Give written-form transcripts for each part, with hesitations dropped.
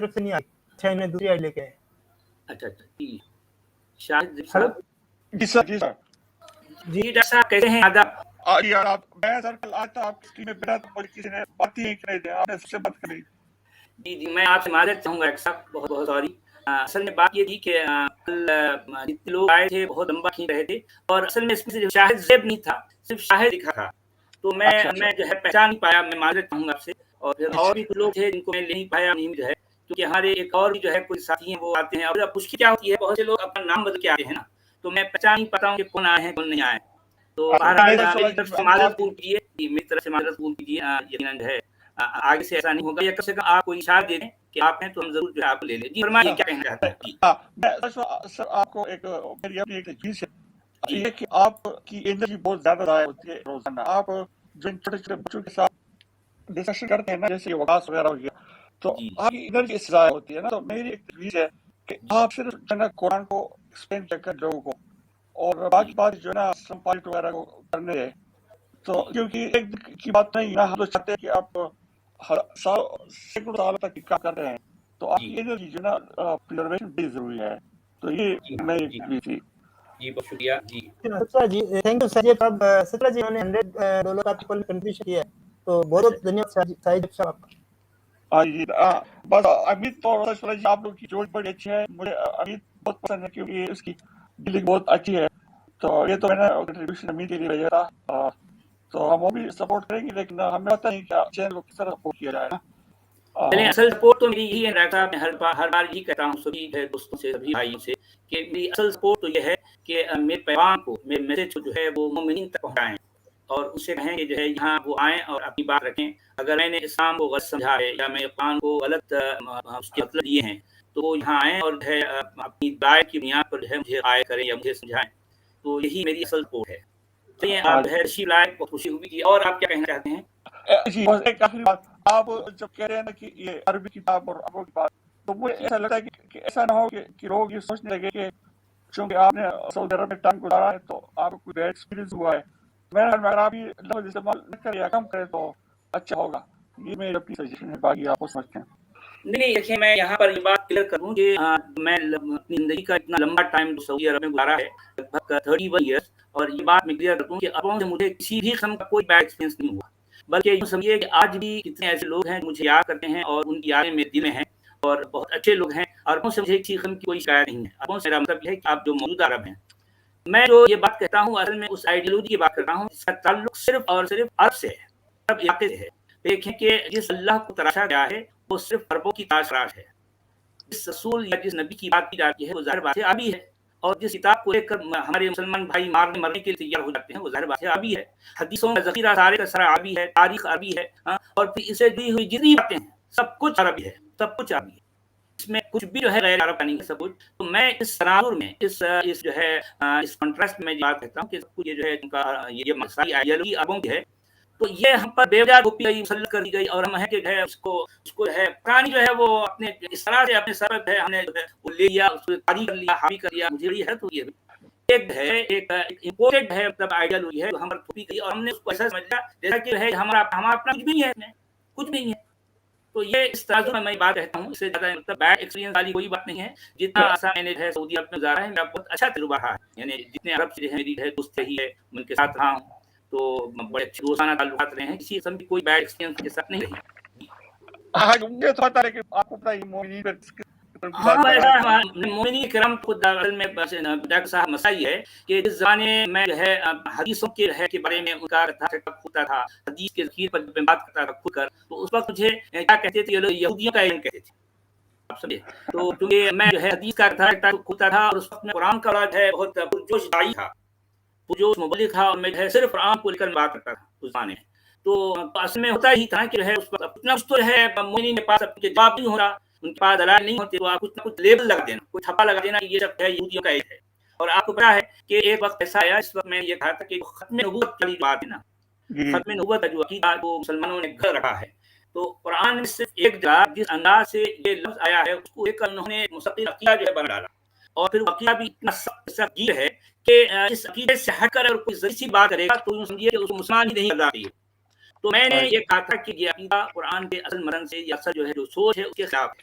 طرف سے نہیں آئی. اچھا انہیں دوسری آئی لے کے آئے. اچھا جی شاہد ہلو صاحب. جی سر جی سر جی ڈاکٹر صاحب کیسے ہیں؟ آداب. یار آپ میں سر کل آج تو آپ کی میں بیٹھا تو مجھے کسی نے بات ہی نہیں دی, آپ نے سب سے بات کری. جی میں آپ سے معذرت چاہوں گا ڈاکٹر صاحب, بہت بہت سوری. اصل میں بات یہ تھی کہ کل جتنے لوگ آئے تھے بہت لمبا کھینچ رہے تھے, اور اصل میں اس میں سے شاہد زیب نہیں تھا, صرف شاہد لکھا تھا, تو میں جو ہے پہچان نہیں پایا. میں معذرت چاہوں گا آپ سے. اور پھر اور بھی کچھ لوگ تھے جن کو میں لے نہیں پایا, نہیں جو ہے کیونکہ ہمارے ایک اور بھی جو ہے کوئی ساتھی ہیں وہ آتے ہیں, اور مشکل کیا ہوتی ہے بہت سے لوگ اپنا نام بدل کے آتے ہیں نا, تو میں پہچان نہیں پاتا ہوں کہ کون آئے ہیں کون نہیں آئے. تو بہرحال میری طرف سے معذرت قبول کیجیے, میری طرف سے معذرت قبول کیجیے. یقیناً جو ہے آگے سے ایسا نہیں ہوگا, یا کم سے کم آپ کوئی اشارہ دے دیں کہ آپ ہیں تو ہم ضرور جو ہے آپ کو لے لیں. جی فرمائیے کیا کہنا چاہتے ہیں. میں سر آپ کو ایک میری اپنی ایک چیز ہے یہ کہ آپ کی انرجی بہت زیادہ ضائع ہوتی ہے روزانہ. آپ جو چھوٹے چھوٹے بچوں کے ساتھ ڈسکشن کرتے ہیں نا, جیسے وکاس وغیرہ ہو گیا, تو آپ کی انرجی اس سے ضائع ہوتی ہے نا. تو میری ایک تجویز ہے کہ آپ صرف جو ہے نا قرآن کو ایکسپلین کر لوگوں کو, اور باقی بات جو ہے نا سمپالٹ وغیرہ کو کرنے ہے. تو کیونکہ ایک کی بات نہیں نا, ہم تو چاہتے ہیں کہ آپ سینکڑوں سالوں تک کام کر رہے ہیں, تو آپ کی انرجی جو ہے نا پریزرویشن بھی ضروری ہے. تو یہ میں ایک تجویز تھی. جی بہت شکریہ. جی جی تھینک یو سر. اب سترہ جی انہوں نے $100 کا پیپل کنٹریبیوشن کیا ہے, تو بہت بہت دھنیہ واد صاحب آپ کا. جی بس امید تو آپ لوگ کی جوڑ بڑی اچھی ہے, مجھے امید بہت پسند ہے کیونکہ اس کی ڈیلنگ بہت اچھی ہے. تو یہ تو میں نے کنٹریبیوشن امید کے لیے بھیجا تھا, تو ہم وہ بھی سپورٹ کریں گے, لیکن ہمیں پتہ نہیں کہ چینل کو کس طرح سپورٹ کیا جائے نا. اصل سپورٹ تو میری یہی ہے ڈاکٹر صاحب, میں ہر بار یہی کہتا ہوں سبھی دوستوں سے, سبھی بھائیوں سے, کہ میری اصل سپورٹ تو یہ ہے کہ میرے پیغام کو, میرے میسج کو جو ہے وہ مومنین تک پہنچائیں, اور اس سے کہیں کہ جو ہے یہاں وہ آئیں اور اپنی بات رکھیں. اگر میں نے اسلام کو غلط سمجھا ہے یا میں قرآن کو غلط اس کے مطلب دیے ہیں, تو وہ یہاں آئیں اور جو ہے اپنی رائے کی بنیاد پر جو ہے مجھے رائے کریں یا مجھے سمجھائیں. تو یہی میری اصل سپورٹ ہے. چلیے آپ جو ہے اچھی لائق بہت خوشی ہوئی تھی. اور آپ کیا کہنا چاہتے ہیں؟ جی بس ایک آخری بات, آپ جب کہہ رہے ہیں نا کہ یہ عربی کتاب اور ابو کی بات, تو مجھے ایسا لگتا ہے کہ ایسا نہ ہو کہ لوگ یہ سوچنے لگے کہ چونکہ آپ نے سعودی عرب میں ٹائم گزارا ہے تو آپ کو کوئی بیڈ ایکسپیرینس ہوا ہے. میرا خیال میں اگر آپ یہ لفظ استعمال نہ کریں یا کم کریں تو اچھا ہوگا. یہ میری اپنی سجیشن ہے, باقی آپ کو سمجھتے ہیں. نہیں دیکھیے, میں یہاں پر یہ بات کلیئر کروں کہ میں اپنی زندگی کا اتنا لمبا ٹائم سعودی عرب میں گزارا ہے, لگ بھگ 31 ایئرس, اور یہ بات میں کلیئر کروں کہ ابوں سے مجھے کسی بھی قسم کا کوئی بیڈ ایکسپیرینس نہیں ہوا. بلکہ یوں سمجھیے کہ آج بھی کتنے ایسے لوگ ہیں مجھے یاد کرتے ہیں, اور ان کی یادیں میرے دل میں ہیں, اور بہت اچھے لوگ ہیں. عربوں سے مجھے کسی قسم کی کوئی شکایت نہیں ہے. عربوں سے میرا مطلب یہ ہے کہ آپ جو موجودہ عرب ہیں. میں جو یہ بات کہتا ہوں اصل میں اس آئیڈیالوجی کی بات کرتا ہوں جس کا تعلق صرف اور صرف عرب سے ہے, عرب علاقے سے ہے. دیکھیں کہ جس اللہ کو تراشا گیا ہے وہ صرف عربوں کی تاثرات ہے. جس رسول یا جس نبی کی بات کی جاتی ہے وہ ظاہر بات ہے عربی ہے, اور جس کتاب کو لے کر ہمارے مسلمان بھائی مرنے کے لیے تیار ہو جاتے ہیں وہ ظاہر بات ہے عربی ہے. حدیثوں کا ذخیرہ سارے کا سارا عربی ہے, تاریخ عربی ہے, اور پھر اسے دی ہوئی جتنی باتیں ہیں سب کچھ عربی ہے, سب کچھ عربی ہے. اس میں کچھ بھی جو ہے غیر عرب کا نہیں ہے سب کچھ. تو میں اس تناظر میں اس جو ہے اس کنٹراسٹ میں بات کرتا ہوں کہ سب کچھ یہ جو ہے ان کا یہ مسائل آئیڈیالوجی عربوں کی ہے, تو یہ ہم پر بے وجہ گوپی گئی, مسلط کر دی گئی, اور ہم ہے کہ جو ہے اس کو جو ہے پرانی جو ہے وہ اپنے اس طرح سے اپنے سر پہ ہم نے جو ہے وہ لے لیا, اس کو تاریخ کر لیا, حاوی کر لیا. مجھے یہ ہے تو یہ ایک ہے ایک امپورٹنٹ ہے مطلب آئیڈیالوجی ہے جو ہم پر تھوپی گئی, اور ہم نے اس کو ایسا سمجھا جیسا کہ ہے ہمارا اپنا کچھ بھی نہیں ہے, کچھ نہیں ہے. تو یہ اس تناظر میں بات کہتا ہوں, اس سے زیادہ مطلب بیڈ ایکسپیرینس والی کوئی بات نہیں ہے. جتنا آسان میں نے جو ہے سعودی عرب میں گزارا ہے میرا بہت اچھا تجربہ رہا ہے. یعنی جتنے عرب سے میری جو ہے دوست رہی ہے ان کے ساتھ رہا ہوں, تو بڑے اچھے دوستانہ تعلقات رہے ہیں, کسی قسم کی کوئی بیڈ ایکسپیرینس کے ساتھ نہیں رہی. مجھے تو پتا ہے کہ آپ کو پتا ہے مومنین پر مومنین کرام خود اصل میں ڈاکٹر صاحب مسئلہ یہ ہے کہ جس زمانے میں جو ہے حدیثوں کے بارے میں ان کا ہوتا تھا, حدیث کے ذخیر پر میں بات کرتا تھا خود کر, تو اس وقت مجھے کیا کہتے تھے یہ لوگ یہودیوں کا علم کہتے تھے, آپ سمجھے. تو کیونکہ میں جو ہے حدیث کا کھلتا تھا, اور اس وقت میں قرآن کا جو ہے بہت پرجوش داعی تھا, پرجوش مبلغ تھا, اور میں جو ہے صرف قرآن کو لے کر بات کرتا تھا اس زمانے میں. تو اصل میں ہوتا ہی تھا کہ جو ہے اس وقت اتنا کچھ تو ہے مومنین کے پاس اب جواب نہیں ہو رہا, ان کے پاس دلائل نہیں ہوتے, تو آپ کچھ نہ کچھ لیبل لگا دینا, کچھ چھپا لگا دینا کہ یہ سب ہے یہودیوں کا ایک ہے. اور آپ کو پتا ہے کہ ایک وقت ایسا آیا, اس وقت میں یہ کہا تھا کہ ختم نبوت والی بات ہے نا, ختم نبوت کا جو عقیدہ وہ مسلمانوں نے گھر رکھا ہے, تو قرآن میں صرف ایک جگہ جس انداز سے یہ لفظ آیا ہے اس کو ایک انہوں نے مستقل عقیدہ جو ہے بنا ڈالا, اور پھر عقیدہ بھی اتنا سخت ہے کہ اس عقیدے سے ہٹ کر اگر کوئی ذری سی بات کرے گا تو یوں سمجھیے کہ اس کو مسلمان ہی نہیں کرنا چاہیے. تو میں نے یہ کہا تھا کہ یہ عقیدہ قرآن کے اصل مرن سے یا اصل جو ہے جو سوچ ہے اس کے خلاف ہے.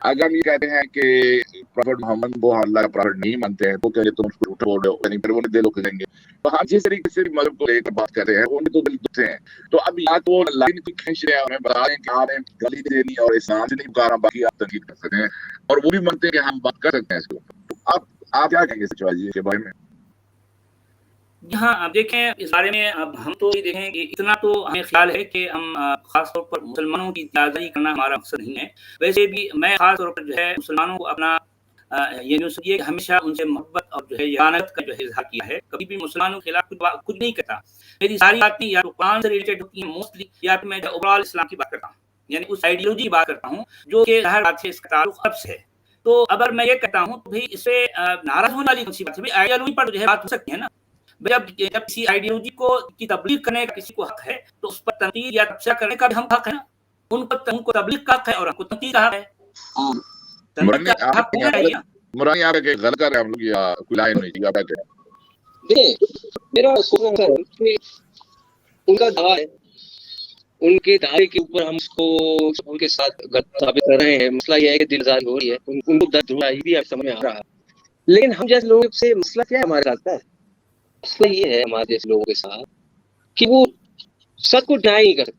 اگر ہم یہ کہتے ہیں کہ پروفٹ محمد وہ اللہ کا پروفٹ نہیں مانتے ہیں تو کہ تم اس کو جھوٹ بول رہے ہو، یعنی پھر وہ دل کو دیں گے. تو ہم جس طریقے سے مذہب کو لے کر بات کر رہے ہیں ان کے تو دل دکھتے ہیں. تو اب یا تو وہ لائن کو کھینچ رہے ہیں، ہمیں بتا رہے ہیں کہ آپ نے گالی نہیں دینی اور اسلام سے نہیں پکارا، باقی آپ تنقید کر سکتے ہیں، اور وہ بھی مانتے ہیں کہ ہم بات کر سکتے ہیں اس کو. تو آپ کیا کہیں گے سچوال جی کے بارے میں؟ ہاں اب دیکھیں اس بارے میں اب ہم تو یہ دیکھیں کہ اتنا تو ہمیں خیال ہے کہ ہم خاص طور پر مسلمانوں کی تعدادی کرنا ہمارا مقصد نہیں ہے. ویسے بھی میں خاص طور پر جو ہے مسلمانوں کو اپنا یہ جو سمجھیے کہ ہمیشہ ان سے محبت اور جو ہے یانت کا جو ہے اظہار کیا ہے. کبھی بھی مسلمانوں کے خلاف کچھ نہیں کرتا. میری ساری باتیں یا تو قرآن سے ریلیٹڈ ہوتی ہیں موسٹلی، یا تو میں اوور آل اسلام کی بات کرتا ہوں، یعنی اس آئیڈیالوجی کی بات کرتا ہوں جو کہ ظاہر بات ہے اس کا تعلق قبض ہے. تو اگر میں یہ کہتا ہوں تو بھائی اس سے ناراض ہونے والی کون سی بات ہے؟ آئیڈیالوجی پر جو ہے بات ہو سکتی ہے نا. جب کسی آئیڈیالوجی کی تبلیغ کرنے کا کسی کو حق ہے تو اس پر تنقید یا تبصرہ کرنے کا بھی ہم حق ہے نا. ان کو تبلیغ کا حق ہے اور ہم کو تنقید کا حق ہے. تنقید کا حق ہونا چاہیے نا. مرانی آپ کہ غلط کر رہے ہیں ہم لوگ یا کوئی لائن نہیں تھی، آپ کہتے ہیں؟ دیکھیں میرا سوچنا ہے ان کا دعویٰ ہے، ان کے دعوے کے اوپر ہم اس کو ان کے ساتھ غلط ثابت کر رہے ہیں. مسئلہ یہ ہے کہ دل آزاری ہو رہی ہے، ان کو درد ہوا ہی بھی اب سمجھ میں آ رہا ہے. لیکن ہم جیسے لوگوں سے مسئلہ کیا ہے ہمارے ساتھ کا؟ مسئلہ یہ ہے ہمارے جیسے لوگوں کے ساتھ کہ وہ سب کو ڈینائی نہیں کرتے،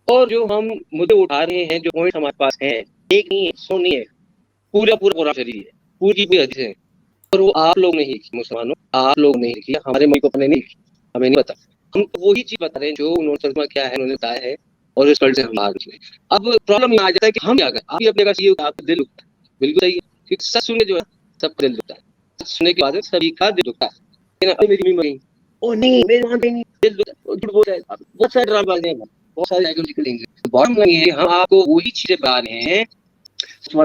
اور جو ہم مدعے اٹھا رہے ہیں، جو پوائنٹ ہمارے پاس ہیں، ایک نہیں ہے، 100 نہیں ہے، پورا قرآن شریف ہے، پوری حدیث ہے، اور وہ آپ لوگ نہیں لکھی. مسلمانوں آپ لوگ نہیں لکھی، ہمارے ملک اپنے نہیں لکھی، ہمیں نہیں پتا. ہم تو وہی چیز بتا رہے ہیں جو انہوں نے ترجمہ کیا ہے، انہوں نے بتایا ہے، اور اس کلچر سے ہم باہر نکلے. اب پرابلم یہ آ جاتا ہے کہ ہم کیا کریں. آپ ہی اپنے کا یہ آپ کا دل دکھتا ہے، بالکل صحیح ہے، ٹھیک. سچ سننے جو ہے سب کا دل دکھتا ہے، سچ سننے کے بعد سبھی کا دل دکھتا ہے. لیکن ابھی میری ممی او نہیں میرے وہاں نہیں دل دکھتا ہے، جھوٹ بول رہا ہے. بہت سارے ڈرامے بازی ہیں، بہت سارے سائیکولوجیکل انگلش. بارم نہیں ہے، ہم آپ کو وہی چیزیں بتا رہے ہیں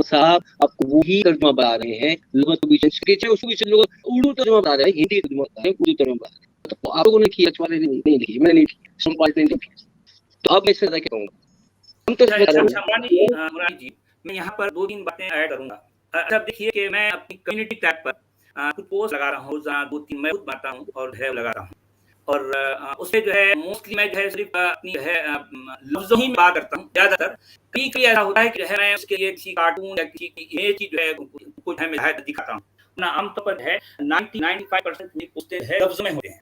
صاحب، آپ کو وہی ترجمہ بتا رہے ہیں. لغت کو بھی اس کو بھی لوگ اردو ترجمہ بتا رہے ہیں، ہندی ترجمہ بتا رہے ہیں، اردو ترجمہ بتا رہے ہیں. تو آپ لوگوں نے کیا اچھا نہیں لکھی، میں نے نہیں لکھی، سم پارٹ نہیں لکھی. تو اب میں اس سے کیا کہوں گا؟ ہم تو مرانی جی میں یہاں پر 2-3 باتیں ایڈ کروں گا. اب دیکھیے کہ میں اپنی کمیونٹی ٹیب پر کچھ پوسٹ لگا رہا ہوں، روزانہ 2-3 میں خود بناتا ہوں اور جو ہے لگا رہا ہوں. اور اس میں جو ہے موسٹلی میں جو ہے صرف اپنی جو ہے لفظوں ہی میں بات کرتا ہوں. زیادہ تر کبھی ایسا ہوتا ہے کہ جو ہے میں اس کے لیے کسی کارٹون یا کسی یہ چیز جو ہے کچھ ہے میں دکھاتا ہوں. عام طور پر ہے 90-95% میری پوسٹیں ہے لفظ میں ہوتے ہیں.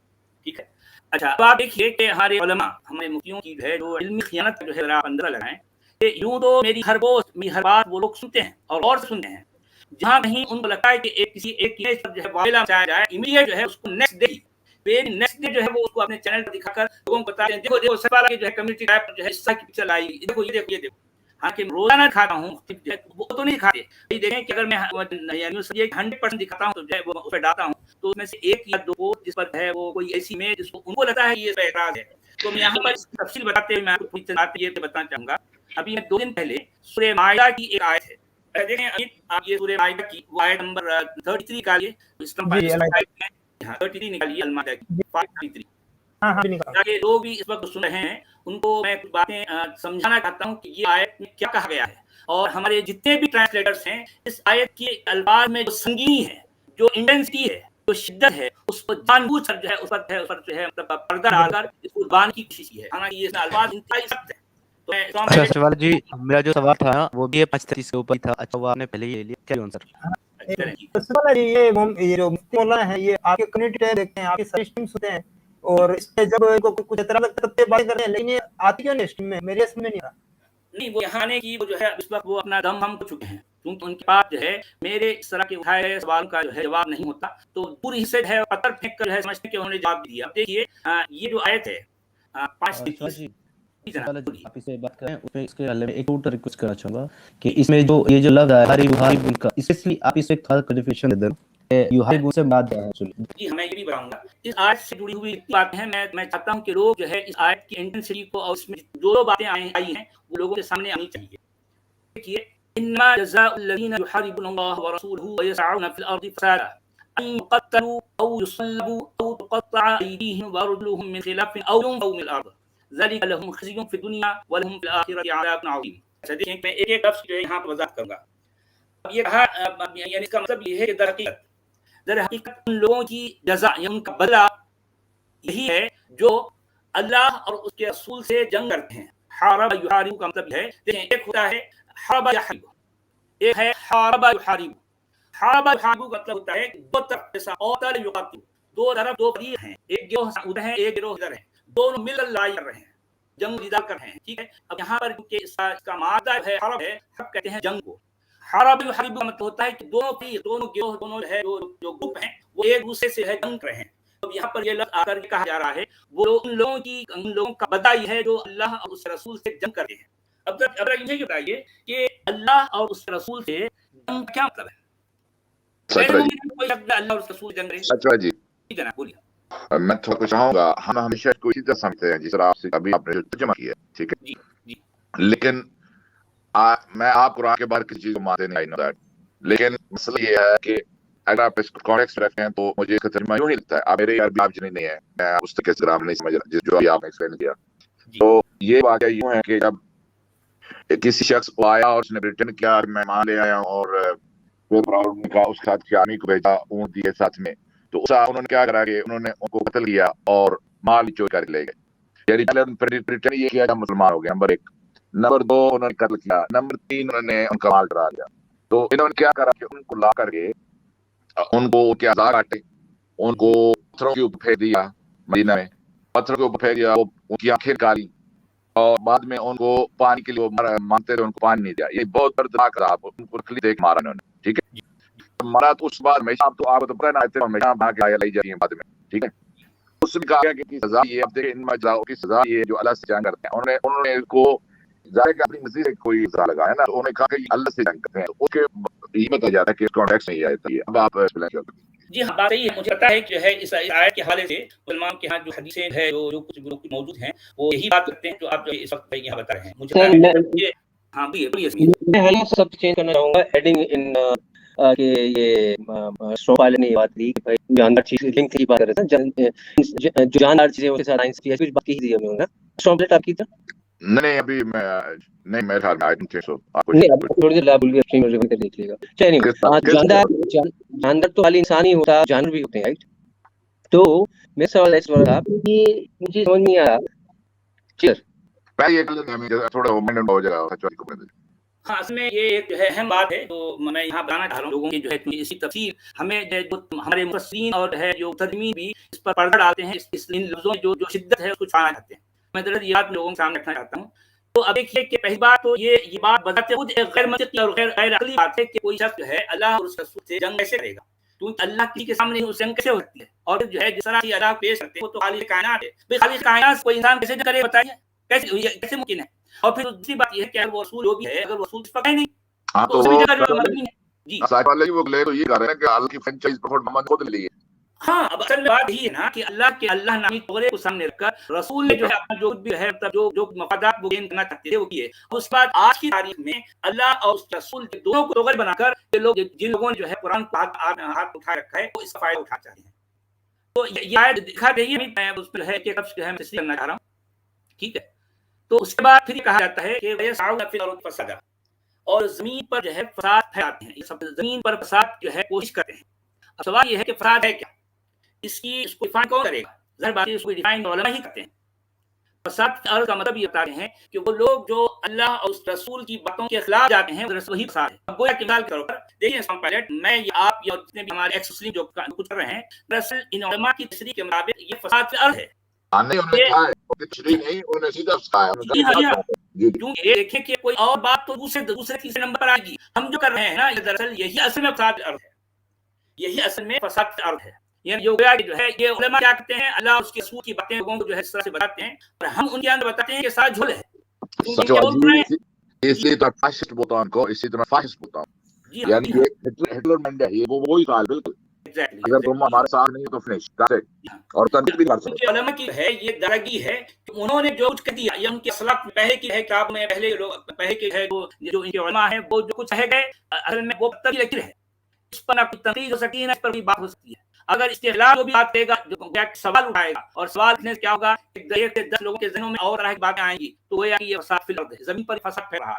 ٹھیک ہے. اچھا اب آپ دیکھیے کہ ہمارے علماء ہمارے مفتیوں کی جو ہے جو علمی خیانت جو ہے آپ اندر لگائیں کہ یوں تو میری ہر بات وہ لوگ سنتے ہیں اور غور سے سنتے ہیں. جہاں کہیں ان کو لگتا ہے کہ کسی ایک چیز پر جو ہے واقعہ بتایا جائے، امیڈیٹ جو ہے اس کو نیکسٹ ڈے جو ہے وہ اس کو اپنے چینل پر دکھا کر لوگوں کو بتاتے ہیں دیکھو سب والا جو ہے کمیونٹی ٹیب پر جو ہے اس کی پکچر آئی، دیکھو یہ دیکھو. ہاں کہ روزانہ کھاتا ہوں وہ تو نہیں کھاتے. یہ دیکھیں کہ اگر میں 100% دکھاتا ہوں تو جو ہے وہ اس پہ ڈالتا ہوں تو اس میں سے 1 یا 2 جس پر ہے وہ کوئی ایسی میں جس کو ان کو لگتا ہے یہ اعتراض ہے. تو میں یہاں پر اس کی تفصیل بتاتے ہوئے میں آپ کو یہ بتانا چاہوں گا. ابھی میں 2 دن پہلے سورہ مائدہ کی ایک آیت ہے، دیکھیں آپ یہ سورہ مائدہ کی وہ آیت نمبر 33 نکالیے. ہاں 33 نکالیے المائدہ کی 533. تاکہ لوگ بھی اس وقت سن رہے ہیں ان کو میں کچھ باتیں سمجھانا چاہتا ہوں کہ یہ آیت میں کیا کہا گیا ہے. اور ہمارے جتنے بھی ٹرانسلیٹرز ہیں اس آیت کے الفاظ میں جو سنگینی ہے، جو انٹینسٹی ہے، جو شدت ہے، اس کو جان بوجھ کر جو ہے اس پر جو ہے مطلب پردہ ڈال کر اس کو بان کی کوشش کی ہے. حالانکہ یہ الفاظ انتہائی سخت ہے. اچھا شیوال جی میرا جو سوال تھا وہ بھی 5:30 کے اوپر ہی تھا. اچھا وہ آپ نے پہلے ہی لے لیا، کیا آنسر؟ یہ جو مفتی مولانا ہے یہ آپ کے کمیونٹی ٹیب دیکھتے ہیں، آپ کی ساری اسٹریمز ہوتے ہیں، اور اس پہ جب ان کو کچھ اعتراض کرتے ہیں باتیں کرتے ہیں، لیکن یہ آتی کیوں نہیں اسٹریم میں؟ میرے اسم میں نہیں آ رہا. نہیں وہ یہاں آنے کی وہ جو ہے اس وقت وہ اپنا دم ہم کو چکے ہیں، کیونکہ ان کے پاس جو ہے میرے اس طرح کے اٹھائے گئے سوال کا جو ہے جواب نہیں ہوتا. تو پوری حصے جو ہے پتھر پھینک کر جو ہے سمجھتے کہ انہوں نے جواب دیا. دیکھیے یہ جو آیت ہے 5:30 آپ اس سے بات کریں اس کے حوالے میں ایک اور ریکویسٹ کرنا چاہوں گا کہ اس میں جو یہ جو لفظ ہے ہری بخاری ان کا اسپیشلی آپ اس ایک خاص کلیفیکیشن دے دیں یوحنا سے بات ہے. جی میں یہ بھی بتاؤں گا اس آیت سے جڑی ہوئی باتیں ہیں. میں چاہتا ہوں کہ لوگ جو ہے اس آیت کی انٹینسٹی کو اور اس میں جو باتیں آئی ہیں وہ لوگوں کے سامنے آنی چاہیے. دیکھیے انما جزاء الذين يحاربون الله ورسوله ويسعون في الارض فسادا ان يقتلوا او يصلبوا او تقطع ايديهم وارجلهم من خلاف او ينفوا من الارض ذلك لهم خزي في الدنيا ولهم في الاخره عذاب عظيم. دیکھیں میں ایک لفظ جو ہے یہاں پر وضاحت کروں گا. اب یہ کہا یعنی اس کا مطلب یہ ہے کہ در حقیقت ان لوگوں کی جزا یا ان کا بدلہ یہی ہے جو اللہ اور اس کے رسول سے جنگ کرتے ہیں. حارب یحارب کا مطلب ہے دیکھیں ایک ہوتا ہے حرب یحارب، ایک ہے حارب یحارب. حارب یحارب کا مطلب ہوتا ہے کہ دو طرف جیسا قاتل یقاتل، دو طرف دو فریق ہیں، ایک گروہ ادھر ہے ایک گروہ ادھر ہے، دونوں مل کر لڑائی کر رہے ہیں، جنگ جدال کر رہے ہیں. ٹھیک ہے. اب یہاں پر اس کا مادہ ہے حرب ہے، حرب کہتے ہیں جنگ کو. حرب یحارب کا مطلب ہوتا ہے کہ دونوں فریق، دونوں گروہ، دونوں ہے جو گروپ ہیں وہ ایک دوسرے سے ہے جنگ کر رہے ہیں. اب یہاں پر یہ لفظ آ کر کہا جا رہا ہے وہ ان لوگوں کا بدائی ہے جو اللہ اور اس رسول سے جنگ کرتے ہیں. اب مجھے یہ بتائیے کہ اللہ اور اس رسول سے جنگ کیا مطلب ہے؟ کوئی شخص اللہ اور اس رسول جنگ کرے. سچا جی جناب بولیے. میں تھوڑا کچھ چاہوں گا. ہم ہمیشہ کو اسی طرح سمجھتے ہیں جس طرح آپ سے ابھی آپ نے ترجمہ کیا ہے، ٹھیک ہے. جی جی. لیکن میں آپ قرآن کے بارے کسی چیز کو مانتے نہیں، آئی نو دیٹ. لیکن مسئلہ یہ ہے کہ اگر آپ اس کو کانٹیکسٹ رکھتے ہیں تو مجھے اس کا ترجمہ یوں ہی لگتا ہے. آپ میرے عربی آپ جنہیں نہیں ہے، میں اس طریقے سے گرامر نہیں سمجھ رہا جو ابھی آپ نے ایکسپلین کیا. تو یہ واقعہ یوں ہے کہ جب کسی شخص کو آیا اور اس نے ریٹرن کیا، مہمان لے آیا اور اس کے ساتھ کیانی کو بھیجا اونٹ دیے ساتھ میں، تو انہوں نے کیا کرا کہ انہوں نے ان کو قتل کیا اور مال چوری کر لے گئے. یعنی پہلے ریٹرن یہ کیا جب مسلمان ہو گئے، نمبر 1. نمبر 2 انہوں نے قتل کیا. نمبر 3 انہوں نے ان کا مال ڈرا لیا. تو انہوں نے کیا کرا کہ ان کو لا کر کے ان کو کیا عذاب کاٹے، ان کو پتھروں کے اوپر پھینک دیا، مدینہ میں پتھروں کے اوپر پھینک دیا، ان کی آنکھیں کالی، اور بعد میں ان کو پانی کے لیے مانگتے تھے، ان کو پانی نہیں دیا. یہ بہت دردناک عذاب، ان کو رکھ دیکھ مارا انہوں نے. ٹھیک ہے. مارا تو اس بعد ہمیشہ آپ تو پتہ نہ آتے ہمیشہ بنا کے آیا لائی جاتی ہیں بعد میں. ٹھیک ہے. اس نے کہا گیا کہ سزا یہ، اب دیکھیں ان مجزاؤں کی سزا یہ جو اللہ سے جنگ کرتے ہیں. انہوں نے کو ظاہر کہ اپنی مرضی سے کوئی سزا لگایا نا، تو انہوں نے کہا کہ اللہ سے جنگ کرتے ہیں. اس کے یہ بتایا جاتا ہے کہ اس کانٹیکس نہیں آتا ہے. اب آپ ایکسپلین کر دیں. جی ہاں، بات صحیح ہے. مجھے پتا ہے کہ جو ہے اس آیت کے حوالے سے علماء کے ہاں جو حدیثیں ہے جو کچھ موجود ہیں وہ یہی بات کرتے ہیں جو آپ اس وقت یہاں بتا رہے ہیں. مجھے پتا ہے کہ ہاں بولیے. میں سب چینج کرنا چاہوں گا ایڈنگ ان کہ یہ اسٹرانگ والے نے یہ بات دی کہ بھائی جاندار چیز لنک کی بات کر رہے تھے، جو جاندار چیزیں اس کے ساتھ سائنس کی ہے، کچھ باقی دی ہم لوگوں نے اسٹرانگ پلیٹ آپ کی تھا نہیں ابھی میں نہیں، میرے خیال میں آئی ڈونٹ تھنک سو. نہیں، اب تھوڑی دیر لاب بھی اسٹریم ریویو کر دیکھ لیے گا. چلیے جاندار تو خالی انسان ہی ہوتا، جانور بھی ہوتے ہیں، رائٹ؟ تو میرا سوال اس بار تھا کہ مجھے سمجھ نہیں آیا. تھوڑا ہو جائے گا. ہاں، اس میں یہ ایک جو ہے اہم بات ہے جو میں یہاں بتانا چاہ رہا ہوں لوگوں کی جو ہے اسی تفصیل ہمیں جو ہمارے مفسرین اور ہے جو ترجمین بھی اس پر پردہ ڈالتے ہیں، ان لفظوں میں جو شدت ہے اس کو چھپانا چاہتے ہیں. میں درد یہ بات لوگوں کے سامنے رکھنا چاہتا ہوں. تو اب دیکھیے کہ پہلی بات تو یہ بات بتاتے خود ایک غیر منطقی اور غیر عقلی بات ہے کہ کوئی شخص جو ہے اللہ اور اس رسول سے جنگ کیسے کرے گا؟ کیونکہ اللہ کی کے سامنے اس جنگ کیسے ہو سکتی ہے؟ اور جو ہے جس طرح کی اللہ پیش کرتے ہیں وہ تو خالق کائنات ہے. بھائی خالق کائنات کوئی انسان کیسے کرے بتائیے، کیسے ممکن ہے؟ اور پھر دوسری بات یہ ہے کہ اگر وہ رسول جو بھی ہے، اگر وہ رسول اس پر ہے نہیں تو اس بھی جگہ جو مطلب نہیں ہے. جی وہ لے تو یہ کہہ رہے ہیں کہ اللہ کی فرینچائز پروفٹ محمد خود لی ہے. ہاں، اب اصل میں بات یہی ہے نا کہ اللہ نامی توغرے کو سامنے رکھ کر رسول نے جو ہے اپنا جو بھی ہے جو مفادات وہ گین کرنا چاہتے تھے وہ کیے. اس کے بعد آج کی تاریخ میں اللہ اور اس رسول کے دونوں کو توغرے بنا کر یہ لوگ جن لوگوں نے جو ہے قرآن کو ہاتھ اٹھا رکھا ہے وہ اس کا فائدہ اٹھانا چاہتے ہیں. تو یہ آیت دکھا رہی ہے، میں اس پر ہے کہ لفظ جو ہے میں تشریح کرنا چاہ رہا ہوں. ٹھیک ہے. تو اس کے بعد پھر کہا جاتا ہے کہ وَيَسْعَوْنَ فِي الْأَرْضِ فَسَادًا، اور زمین پر جو ہے فساد پھیلاتے ہیں. یہ سب زمین پر فساد جو ہے کوشش کرتے ہیں. اب سوال یہ ہے کہ فساد ہے کیا؟ اس کو ڈیفائن کون کرے گا؟ ظاہر بات ہے اس کو ڈیفائن علماء ہی کرتے ہیں. فساد کا مطلب یہ بتاتے ہیں کہ وہ لوگ جو اللہ اور اس رسول کی باتوں کے خلاف جاتے ہیں وہی فساد ہے. اب گویا کہ مثال کے طور پر دیکھیں اسلام پائلٹ، میں آپ یا جتنے بھی ہمارے ایکس مسلم جو کچھ کر رہے ہیں، دراصل ان علماء کی تشریح کے مطابق یہ فساد سے ارض ہے. دیکھیں کہ کوئی اور بات تو دوسرے تیسرے نمبر پر آئے گی. ہم جو کر رہے ہیں نا دراصل یہی اصل میں فساد ارض ہے. یہی اصل میں فساد ارض ہے. یعنی جو ہے یہ علماء کیا کرتے ہیں، اللہ اور اس کے رسول کی باتیں لوگوں کو جو ہے اس طرح سے بتاتے ہیں اور ہم ان کے اندر بتاتے ہیں کہ سارا جھول ہے. اس لیے تو فاشسٹ بولتا ہوں ان کو، اسی طرح فاشسٹ بولتا ہوں. یعنی ہٹلر منڈیا ہے وہ وہی حال بالکل. اگر تم ہمارے ساتھ نہیں تو فنش اور تنقید بھی کر سکتے. علماء کی ہے یہ درگی ہے کہ انہوں نے جو کچھ کر دیا یہ ان کے اصلاح پہلے کی ہے کہ آپ میں پہلے لوگ پہلے کے ہے جو ان کے علماء ہیں وہ جو کچھ ہے گئے اصل میں وہ تبھی لکیر ہے. اس پر نہ کوئی تنقید ہو سکتی ہے نہ اس پر کوئی بات ہو سکتی ہے. اگر اس کے خلاف جو بھی بات کرے گا جو سوال اٹھائے گا اور سوال اٹھنے سے کیا ہوگا، 1 سے 10 لوگوں کے ذہنوں میں اور طرح کی باتیں آئیں گی تو وہ یہ فساد فی الارض ہے، زمین پر فساد پھیل رہا ہے.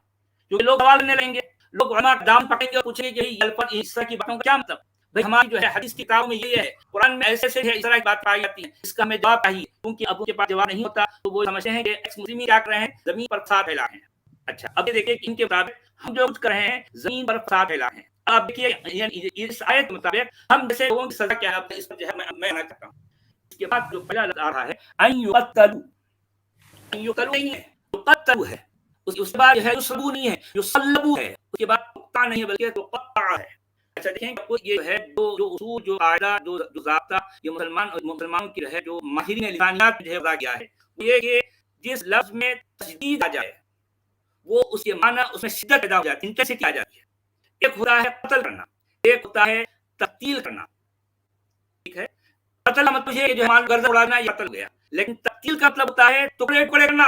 کیونکہ لوگ سوال کرنے لگیں گے، لوگ علماء دام پکڑیں گے اور پوچھیں گے کہ اس طرح کی باتوں کا کیا مطلب؟ بھائی ہماری جو ہے حدیث کی کتابوں میں یہ ہے، قرآن میں ایسے ہے، اس طرح کی بات پائی جاتی ہے، اس کا ہمیں جواب چاہیے. کیونکہ اب ان کے پاس جواب نہیں ہوتا تو وہ سمجھتے ہیں کہ ایکس مسلم کیا کر رہے ہیں، زمین پر فساد پھیلا رہے ہیں. اچھا اب یہ دیکھیں کہ ان کے مطابق ہم جو کچھ کر رہے ہیں زمین پر فساد پھیلا ہے. اب دیکھیے اس آیت کے مطابق ہم جیسے لوگوں کی سزا کیا ہے اس پر جو ہے میں آنا چاہتا ہوں. اس کے بعد جو پہلا لفظ آ رہا ہے ان یقتلوا، ان یقتلوا نہیں ہے، یقتلوا ہے. اس کے بعد جو ہے یصلبوا نہیں ہے، یصلبوا ہے. اس کے بعد تقطع نہیں ہے بلکہ تقطع ہے. اچھا دیکھیں یہ ہے جو اصول، جو قاعدہ، جو ضابطہ یہ مسلمانوں کی ہے جو ماہرین لسانیات جو ہے بتا گیا ہے، یہ کہ جس لفظ میں تشدید آ جائے وہ اس کے معنی اس میں شدت پیدا ہو جاتی ہے، انٹینسٹی آ جاتی ہے. ایک ہوتا ہے قتل کرنا، ایک ہوتا ہے تقتیل کرنا. ٹھیک ہے، قتل کا مطلب یہ جو ہے گردن اڑانا یا قتل گیا، لیکن تقتیل کا مطلب ہوتا ہے ٹکڑے ٹکڑے کرنا.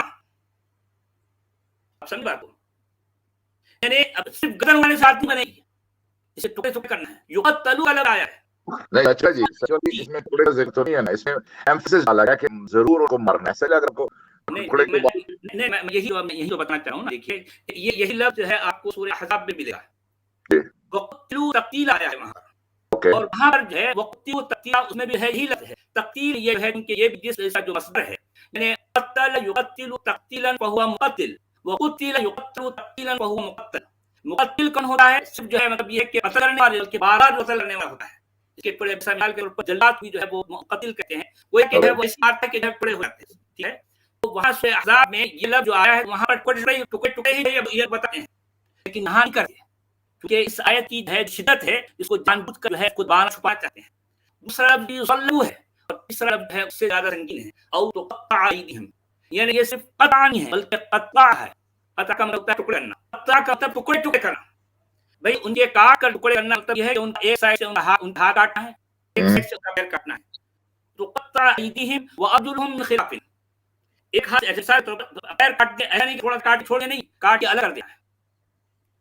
آپ سمجھ بات کو، یعنی اب صرف گردن اڑانے سے آدمی بنے گی، اسے ٹکڑے ٹکڑے کرنا ہے. یقتلوا الگ آیا ہے. نہیں اچھا جی، اس میں ٹکڑے کا ذکر تو نہیں ہے نا، اس میں ایمفسس ڈالا گیا کہ ضرور ان کو مرنا ہے. ایسا اگر کو ٹکڑے کے بعد نہیں میں یہی تو بتانا چاہ رہا ہوں نا. دیکھیے یہی لفظ جو ہے آپ کو سورہ احزاب میں ملے گا. وقتلوا تقتیل آیا ہے وہاں پر، اور وہاں پر جو ہے وقتلوا تقتیل اس میں بھی ہے یہی لفظ ہے. تقتیل یہ ہے کہ یہ بھی جس کا جو مصدر ہے، یعنی قتل یقتل تقتیلا فهو مقتل، وقتل یقتل تقتیلا فهو مقتل. مقتل کون ہوتا ہے؟ صرف جو ہے مطلب یہ کہ قتل کرنے والے بلکہ بار بار قتل کرنے والا ہوتا ہے. اس کے پورے مثال کے طور پر جلات بھی جو ہے وہ قتل کہتے ہیں. وہ ایک ہے وہ اس بات ہے کہ جب پڑے ہو جاتے ہیں. ٹھیک ہے، تو وہاں سے احزاب میں یہ لفظ جو آیا ہے وہاں پر ٹکڑے ٹکڑے ہی یہ بتاتے ہیں، لیکن یہاں نہیں کرتے کیونکہ اس آیت کی جو ہے شدت ہے، اس کو جان بوجھ کر جو ہے خود بانا چھپانا چاہتے ہیں. دوسرا لفظ یصلوا ہے اور تیسرا لفظ ہے اس سے زیادہ رنگین ہے، او تقطع ایدیہم. یعنی یہ صرف قطع نہیں ہے بلکہ قطع ہے. قطع کا مطلب ٹکڑے کرنا، قطع کا مطلب ٹکڑے ٹکڑے کرنا. بھائی ان کے کاٹ کر ٹکڑے کرنا مطلب یہ ہے کہ ان ایک سائڈ سے ان کا ہاتھ کاٹنا ہے، ایک سائڈ سے ان کا پیر کاٹنا ہے. تو قطع ایدیہم وارجلہم من خلاف، ایک ہاتھ ایسا پیر کاٹ کے ایسا نہیں کہ تھوڑا کاٹ چھوڑے نہیں، کاٹ کے الگ کر دیا.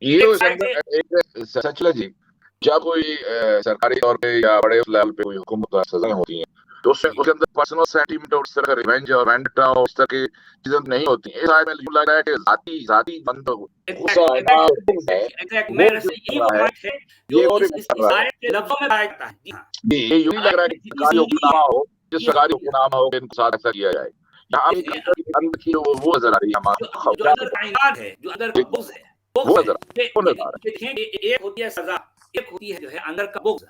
یہ سچ جی جب کوئی سرکاری طور پہ یا بڑے لیول پہ کوئی حکومت سزائیں ہوتی ہیں تو اس کے اندر پرسنل سینٹیمنٹ اور اس طرح کا ریونج اور وینڈٹا اور اس طرح کی چیزیں نہیں ہوتی. اس آئے میں یوں لگ رہا ہے کہ ذاتی بند غصہ آنا جی یہ یوں ہی لگ رہا ہے کہ سرکاری حکمنامہ ہو، جس سرکاری حکمنامہ ہو کہ ان کے ساتھ ایسا کیا جائے. یہاں اندر کی وہ نظر آ رہی ہے ہمارا، جو اندر تعینات ہے، جو اندر بغض ہے، وہ نظر آ رہا ہے. ایک ہوتی ہے سزا، ایک ہوتی ہے جو ہے اندر کا بغض.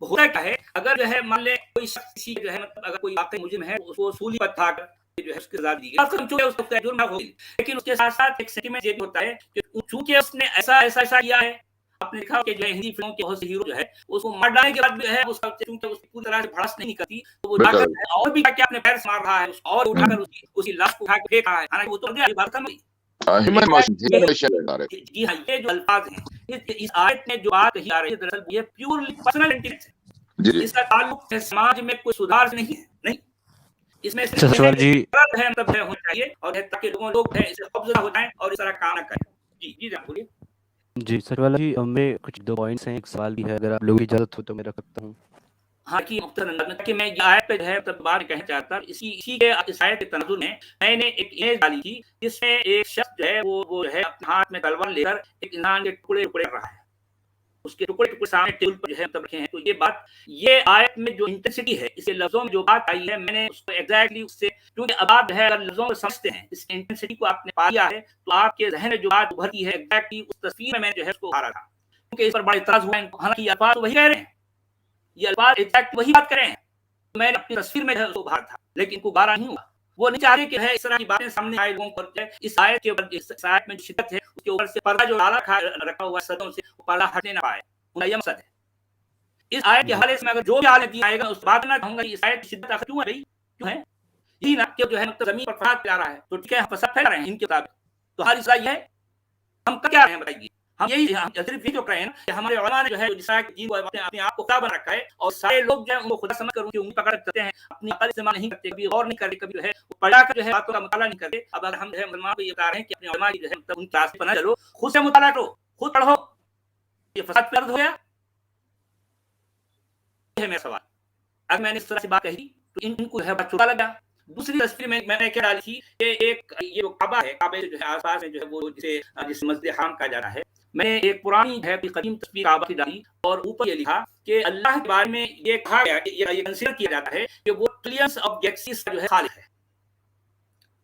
ہوتا کیا ہے، اگر جو ہے مان لے کوئی شخص کسی جو ہے مطلب اگر کوئی واقعی مجرم ہے اس کو سولی پر تھا کر جو ہے اس کی سزا دی گئی، اس کا جرم ہو گئی، لیکن اس کے ساتھ ساتھ ایک سینٹیمنٹ یہ بھی ہوتا ہے کہ چونکہ اس نے ایسا کیا ہے. آپ نے دیکھا کہ جو ہے ہندی فلموں کے بہت سے ہیرو جو ہے اس کو مار ڈالنے کے بعد بھی ہے اس کا چونکہ اس کی پوری طرح سے بھڑاس نہیں کرتی تو وہ جا کر اور بھی کیا اپنے پیر سے مار رہا ہے اور اٹھا کر اسی لاش کو اٹھا کے پھینک رہا ہے. حالانکہ وہ تو یہ بات کم ہوئی. جی ہاں، یہ جو الفاظ ہیں اس آیت میں جو بات کہی آ رہی ہے دراصل یہ پیورلی پرسنل انٹیلیجنس ہے. اس کا تعلق سماج میں کوئی سدھار سے نہیں ہے. نہیں، اس میں صرف ہے مطلب ہونا چاہیے اور تاکہ لوگ ہے اسے خوفزدہ ہو جائیں اور اس طرح کام نہ کریں. جی جناب بولیے. جی سر والا جی میں کچھ 2 پوائنٹس ہیں، ایک سوال بھی ہے، اگر آپ لوگوں کی اجازت ہو تو میں رکھ سکتا ہوں. ہاں کی مختصر انداز میں کہ میں یہ آیت پہ جو ہے تب بات کہنا چاہتا ہوں. اسی کے اس آیت کے تناظر میں نے ایک امیج ڈالی تھی جس میں ایک شخص جو ہے وہ جو ہے اپنے ہاتھ میں تلوار لے کر ایک انسان کے ٹکڑے ٹکڑے کر رہا ہے. اس کے ٹکڑے ٹکڑے سامنے ٹیبل پر جو ہے رکھے ہیں. تو یہ بات یہ آیت میں جو انٹینسٹی ہے اس کے لفظوں میں جو بات آئی ہے میں نے اس کو ایگزیکٹلی اس سے کیونکہ اب آپ جو ہے اگر لفظوں کو سمجھتے ہیں اس انٹینسٹی کو آپ نے پا لیا ہے تو آپ کے ذہن میں جو بات ابھرتی ہے ایگزیکٹلی اس تصویر میں جو ہے اس کو ابھارا تھا کیونکہ اس پر بڑا اعتراض ہوا ہے. حالانکہ یہ الفاظ وہی کہہ رہے ہیں، یہ الفاظ ایگزیکٹ وہی بات کر رہے ہیں. میں نے اپنی تصویر میں اس کو ابھارا تھا لیکن کو بارہ نہیں ہوا. وہ نہیں چاہ رہے کہ ہے اس طرح کی باتیں سامنے آئے لوگوں پر. اس آیت کے اوپر اس آیت میں شدت ہے اس کے اوپر سے پردہ جو رکھا ہوا ہے صدوں سے وہ پردہ ہٹنے نہ پائے. ان یہ مقصد ہے. اس آیت کے حوالے سے میں اگر جو بھی حالت آئے گا اس بات نہ کہوں گا اس آیت کی شدت آخر کیوں ہے بھائی، کیوں ہے یہی نا کہ جو ہے مطلب زمین پر فساد پھیلا رہا ہے تو ٹھیک ہے ہم فساد پھیلا رہے ہیں ان کے مطابق تو ہماری اصلاح یہ ہے ہم کیا رہے ہیں بتائیے. ہم یہی صرف یہ جو کہہ رہے ہیں کہ ہمارے علماء نے جو ہے جس طرح کی دین کو اپنے آپ کو خدا بنا رکھا ہے اور سارے لوگ جو ہے ان کو خدا سمجھ کر ان کی انگلی پکڑ کرتے ہیں، اپنی عقل استعمال نہیں کرتے، کبھی غور نہیں کرتے، کبھی جو ہے پڑھا کر جو ہے باتوں کا مطالعہ نہیں کرتے. اب اگر ہم جو ہے مسلمان کو یہ بتا رہے ہیں کہ اپنے علماء کی جو ہے مطلب ان کلاس پر نہ چلو، خود سے مطالعہ کرو، خود پڑھو. یہ فساد پیدا ہو گیا ہے میرا سوال. اگر میں نے اس طرح سے بات کہی تو ان کو ہے بات چھوٹا لگا. دوسری تصویر میں نے کیا ڈالی تھی کہ ایک یہ جو کعبہ ہے، کعبے جو ہے آس پاس میں جو ہے وہ جس مسجد حرام کہا جا رہا ہے، میں نے ایک پرانی ہے قدیم تصویر کعبہ کی ڈالی اور اوپر یہ لکھا کہ اللہ کے بارے میں یہ کہا گیا کہ یہ کنسیڈر کیا جاتا ہے کہ وہ ٹریلینس آف گیلیکسیز کا جو ہے خالق ہے.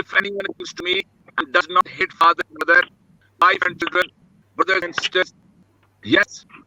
If anyone comes to me and does not hate father, mother, wife and children, brothers and sisters, yes,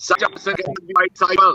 such a person can be right cycle.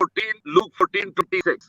14:26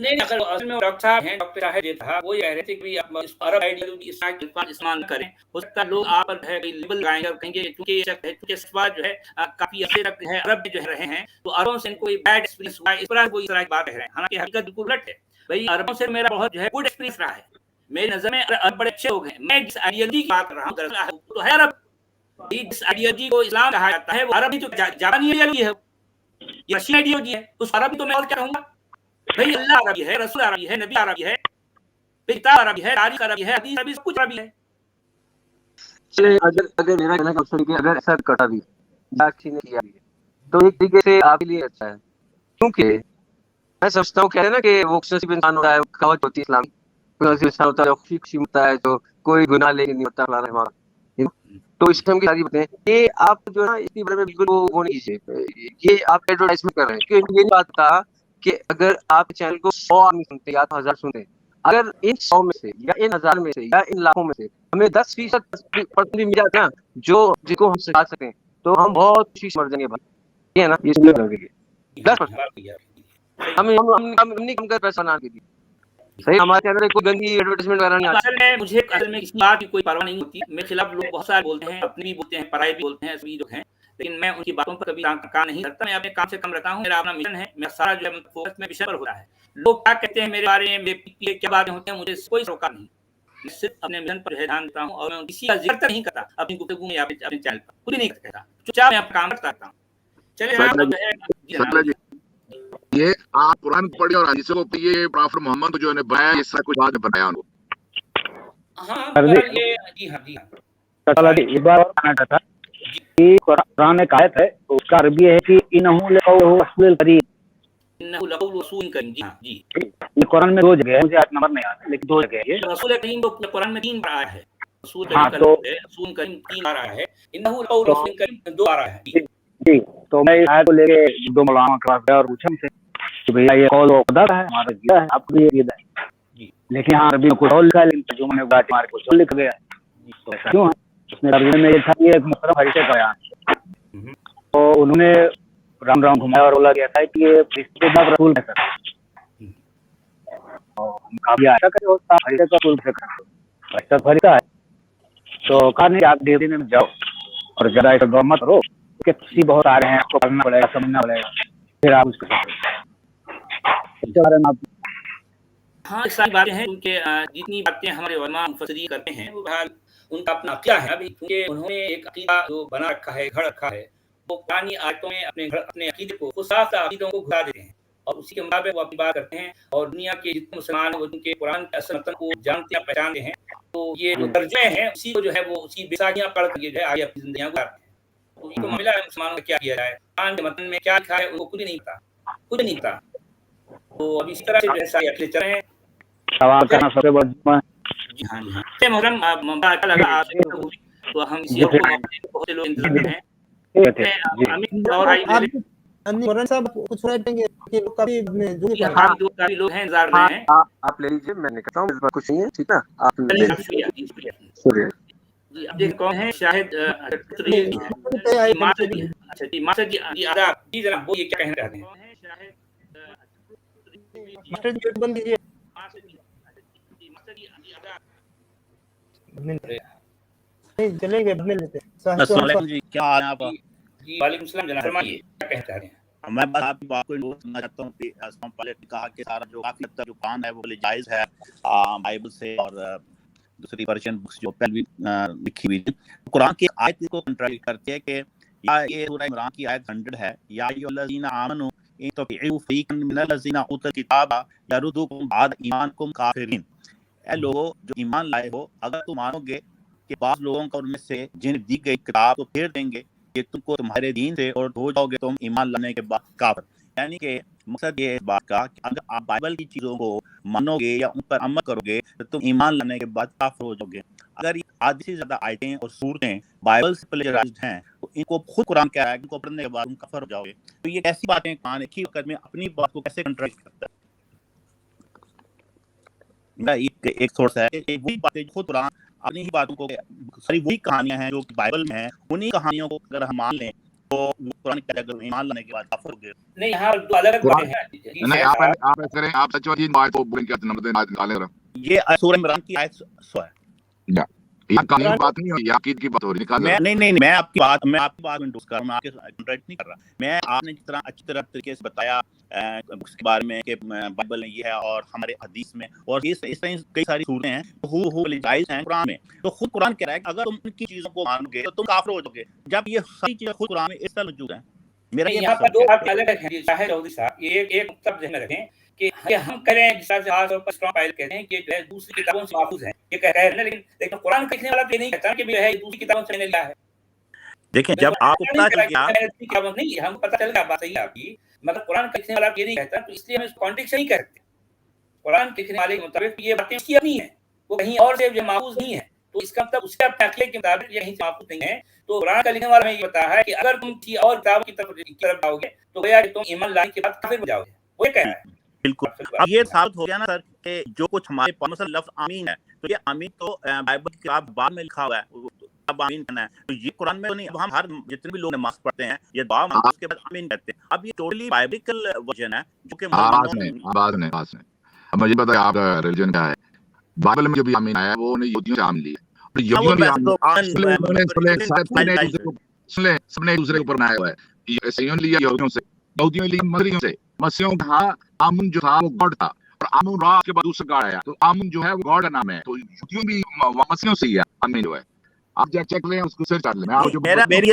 نہیں اگر اصل میں ڈاکٹر صاحب ہیں، ڈاکٹر شاہد یہ تھا، وہ یہ کہہ رہے تھے کہ آپ عرب آئیڈیالوجی استعمال کریں، ہو سکتا ہے لوگ آپ پر جو ہے لیبل لگائیں گے اور کہیں گے کیونکہ یہ شک ہے، کیونکہ سواد جو ہے کافی عرصے تک جو ہے عرب میں جو ہے رہے ہیں، تو عربوں سے ان کو بیڈ ایکسپیرینس ہوا ہے، اس طرح کوئی طرح کی بات کہہ رہے ہیں، حالانکہ حقیقت بالکل الٹ ہے. بھائی عربوں سے میرا بہت جو ہے گڈ ایکسپیرینس رہا ہے، میری نظر میں عرب بڑے اچھے لوگ ہیں. میں جس آئیڈیالوجی کی بات کر رہا ہوں دراصل تو ہے عرب. جس آئیڈیالوجی کو اسلام کہا جاتا ہے وہ عربی تو جاپانی آئیڈیالوجی ہے، یہ رشین آئیڈیالوجی ہے، اس عربی تو میں اور کیا کہوں گا. بھائی اللہ عربی ہے، رسول عربی ہے، نبی عربی ہے، کتاب عربی ہے، تاریخ عربی ہے، حدیث عربی، سب کچھ عربی ہے. چلے اگر میرا کہنا ہے کہ اگر ایسا کٹا بھی ویکسین کیا بھی ہے تو ایک طریقے سے آپ کے لیے اچھا ہے، کیونکہ میں سمجھتا ہوں کہہ رہے نا کہ وہ نصیب انسان ہوتا ہے، کہاوت ہوتی ہے اسلام کی، نصیب انسان ہوتا ہے جو خوشی خوشی ہوتا ہے، جو کوئی گناہ لے کے نہیں ہوتا فلانا ہمارا. تو اس قسم کی ساری باتیں یہ آپ جو ہے نا اس کے بارے میں بالکل وہ نہیں کیجیے، یہ آپ ایڈورٹائزمنٹ کر رہے ہیں. کیونکہ یہ نہیں بات تھا کہ اگر آپ چینل کو 100 آدمی سنتے یا 1000 سنتے، اگر ان 100 میں سے یا ان 1000 میں سے یا ان لاکھوں میں سے ہمیں 10% بھی مل جاتا ہے جس کو ہم سکھا سکیں تو ہم بہت خوشی مر جائیں گے بھائی. یہ ہے نا یہ سمجھ لگے گی 10% ہم نہیں کم کر پیسہ نہ دیتی. صحیح ہمارے چینل کوئی گندی ایڈورٹائزمنٹ وغیرہ نہیں اصل میں مجھے کسی بات کی کوئی پرواہ نہیں ہوتی. میرے خلاف لوگ بہت سارے بولتے ہیں، اپنے بھی بولتے ہیں، پرائے بھی بولتے ہیں، سبھی لوگ ہیں، لیکن میں ان کی باتوں پر کبھی کام نہیں کرتا. میں اپنے کام سے کم رہتا ہوں، میرا اپنا مشن ہے، میرا سارا جو ہے فوکس میں مشن پر ہوتا ہے. لوگ کیا کہتے ہیں میرے بارے میں، کیا باتیں ہوتی ہیں، مجھے کوئی سروکار نہیں. میں صرف اپنے مشن پر دھیان دیتا ہوں اور میں کسی کا ذکر تک نہیں کرتا اپنی گفتگو میں یا اپنے چینل پر، خود ہی نہیں کرتا، چپچاپ میں اپنا کام کرتا رہتا ہوں. چلے جناب یہ آپ قرآن پڑھے اور حدیثوں کو پڑھیے، پروفٹ محمد کو جو نے بنایا یہ سب کچھ بعد میں بنایا انہوں ایک بار اور کہنا چاہتا کہ قرآن ایک آیت ہے اس کا عربی ہے کہ انہو لقول رسول کریم. انہو لقول رسول کریم. جی ہاں جی یہ قرآن میں 2 جگہ ہے، مجھے آیت نمبر نہیں آتا لیکن 2 جگہ ہے یہ. رسول کریم تو قرآن میں 3 بار آیا ہے. رسول کریم کا لفظ ہے، رسول کریم 3 بار آیا ہے، انہو لقول رسول کریم 2 بار آیا ہے. جی تو میں اس آیت کو لے کے 2 مولانا کے پاس گیا اور پوچھا ان سے کہ بھیا یہ قول و خدا کا ہے، ہمارا گیا ہے، آپ کو یہ عقیدہ ہے. لیکن یہاں عربی میں کچھ اور لکھا ہے، لیکن ترجمے میں ہمارے کچھ اور لکھا گیا ہے. تو ایسا کیوں ہے؟ اس میں ترجمے میں یہ تھا کہ ایک محترم حدیث کا بیان، تو انہوں نے رام رام گھمایا اور بولا گیا تھا کہ یہ فرشتے کا رسول ہے سر. یہ ایسا کرے ہوتا حدیث کا رسول سے کرتے ایسا فرقہ ہے. تو کہا نہیں آپ ڈیوٹی میں جاؤ اور زیادہ ایسا غور مت کرو کہ کسی بہت سارے ہیں، اس کو پڑھنا پڑے گا، سمجھنا پڑے گا، پھر آپ اس کے بارے میں آپ. ہاں اس ساری باتیں ہیں کیونکہ جتنی باتیں ہمارے علماء مفسرین کرتے ہیں وہ بہرحال ان کا اپنا عقیدہ ہے. ابھی کیونکہ انہوں نے ایک عقیدہ جو بنا رکھا ہے، گھڑ رکھا ہے، وہ پرانی آیتوں میں اپنے عقیدے کو صاف عقیدوں کو گھڑا دیتے ہیں اور اسی کے مطابق وہ اپنی بات کرتے ہیں. اور دنیا کے جتنے مسلمان ہیں وہ ان کے قرآن کے اصل متن کو جانتے ہیں، پہچانتے ہیں. تو یہ جو ترجمے ہیں اسی کو جو ہے وہ اسی بیساکھیاں پڑھ کر جو ہے آگے اپنی زندگیاں گزارتے ہیں. تو یہ تو معاملہ ہے مسلمانوں کا کیا کیا جائے. قرآن کے متن میں کیا لکھا ہے ان کو کچھ نہیں پتا، کچھ نہیں پتا. تو اب اس طرح سے جو ہے سارے عقیدے چل رہے ہیں. سوال کرنا سب سے بڑا. جی ہاں جی ہاں محرم اچھا لگا آپ سے، تو ہم اسی بہت سے لوگ انتظار کر رہے ہیں. لوگ ہیں انتظار رہے ہیں. آپ لے لیجیے، میں نکلتا ہوں، اس بار کچھ نہیں ہے، ٹھیک ہے آپ لے لیجیے. شکریہ. جی اب دیکھ کون ہیں؟ شاہد اچھا جی ماسٹر جی آداب. جی جناب وہ یہ کیا کہنا چاہتے ہیں؟ ماسٹر جی بند کیجیے. چلیں گے بدل لیتے ہیں. السلام علیکم جی، کیا حال ہے آپ؟ جی وعلیکم السلام جناب، فرمائیے کیا کہنا چاہ رہے ہیں؟ میں بس آپ کی بات کو نوٹ کرنا چاہتا ہوں کہ پہلے کہا کہ سارا جو کافی حد تک جو قرآن ہے وہ جائز ہے بائبل سے اور دوسری پرشین بکس جو پہلے بھی لکھی ہوئی تھی. قرآن کی آیت کو کنٹرول کرتی ہے کہ یا یہ سورہ عمران کی آیت 100 ہے، یا ایھا الذین آمنوا ان تطیعوا فریقا من الذین اوتوا الکتاب یردوکم بعد ایمانکم کافرین. اے لوگو جو ایمان لائے ہو، اگر تم مانو گے کہ بعض لوگوں کو ان میں سے جن دی گئی کتاب کو پھیر دیں گے کہ تم کو تمہارے دین سے اور ہو جاؤ گے تم ایمان لانے کے بعد کافر. یعنی کہ مقصد یہ اس بات کا کہ اگر آپ بائبل کی چیزوں کو مانو گے یا ان پر عمل کرو گے تو تم ایمان لانے کے بعد کافر ہو جاؤ گے. اگر یہ آدھی سے زیادہ آیتیں اور سورتیں بائبل سے پلیجرائزڈ ہیں تو ان کو خود قرآن کہہ رہا ہے کہ ان کو پڑھنے کے بعد تم کافر ہو جاؤ گے. تو یہ ایسی باتیں قرآن ایک ہی وقت میں اپنی بات کو کیسے کنٹرول کرتا ہے؟ ایک سورس ہے کہ وہی باتیں خود قرآن اپنی ہی باتوں کو، ساری وہی کہانیاں ہیں جو بائبل میں ہیں، انہی کہانیوں کو اگر ہم مان لیں تو وہ قرآن کا اگر ایمان لانے کے بعد کافر ہو گئے. نہیں یہاں دو الگ الگ باتیں ہیں. نہیں آپ ایسا کریں, آپ سچ وجہ آیت کو بولیں کیا نمبر دیں آیت نکالیں ذرا. یہ سورہ عمران کی آیت 100 ہے. یہ قانون کی بات نہیں ہے, یہ عقید کی بات ہو رہی ہے. نہیں میں آپ کی بات انڈوس کر رہا ہوں, میں آپ کے کنٹریکٹ نہیں کر رہا. میں آپ نے جس طرح اچھی طرح طریقے سے بتایا اس کے بارے میں کہ بائبل میں یہ ہے اور ہمارے حدیث میں اور اس طرح کئی ساری صورتیں ہیں وہ جائز ہیں قرآن میں. تو خود قرآن کہہ رہا ہے کہ اگر تم ان کی چیزوں کو مانو گے تو تم کافر ہو جاؤ گے, جب یہ ساری چیزیں خود قرآن میں اس طرح موجود ہیں. میرا یہاں پر دو بات الگ ہیں ظاہر چودھری صاحب. ایک مطلب ذہن میں رکھیں کہ ہم کریں جس طرح سے خاص طور پر اسٹرانگ فائل کہتے ہیں کہ جو ہے دوسری کتابوں سے محفوظ ہیں, یہ کہہ رہے ہیں لیکن قرآن لکھنے والا یہ نہیں کہتا کہ جو ہے دوسری کتابوں سے میں نے لیا ہے. دیکھیں جب آپ کو پتہ چل گیا نہیں, ہم پتہ چل گیا بات صحیح ہے آپ کی, مطلب قرآن لکھنے والا یہ نہیں کہتا, تو اس لیے ہم اس کو کانٹیکسٹ نہیں کرتے. قرآن لکھنے والے کے مطابق یہ باتیں اس کی اپنی ہیں, وہ کہیں اور سے جو محفوظ نہیں ہے. تو اس کا مطلب اس کے تخلیق کے مطابق یہ کہیں سے محفوظ نہیں ہے. تو قرآن کا لکھنے والا ہمیں یہ بتا ہے کہ اگر تم کسی اور کتاب کی طرف جاؤ گے تو گویا کہ تم ایمان لانے کے بعد کافر ہو جاؤ گے. وہ یہ کہہ رہا ہے. بالکل. اب یہ ثابت ہو گیا نا سر کہ جو کچھ ہمارے پاس لفظ آمین ہے, تو یہ آمین تو بائبل کی کتاب بعد میں لکھا ہوا ہے, اب آمین کہنا ہے. تو یہ قرآن میں نہیں. اب ہم ہر جتنے بھی لوگ نماز پڑھتے ہیں یہ دعا مانگتے ہیں, اس کے بعد آمین کہتے ہیں. اب یہ ٹوٹلی بائبلیکل ورژن ہے جو کہ بات نہیں. اب مجھے پتا ہے آپ کا ریلیجن کیا ہے. بائبل میں جو بھی آمین آیا ہے وہ یہودیوں سے آمین لی ہے. سب نے دوسرے کے اوپر بنایا ہوا ہے. عیسائیوں نے لیا یہودیوں سے, یہودیوں نے لیا مسیحیوں سے. مسیحیوں کا ہاں آمن جو تھا وہ گاڈ تھا, اور آمن را کے بعد دوسرا گاڈ آیا, تو آمن جو ہے وہ گاڈ کا نام ہے. تو یہودیوں بھی مسیحیوں سے ہی ہے آمین جو ہے. آپ چیک لیں, اس کو سرچ کر لیں. میری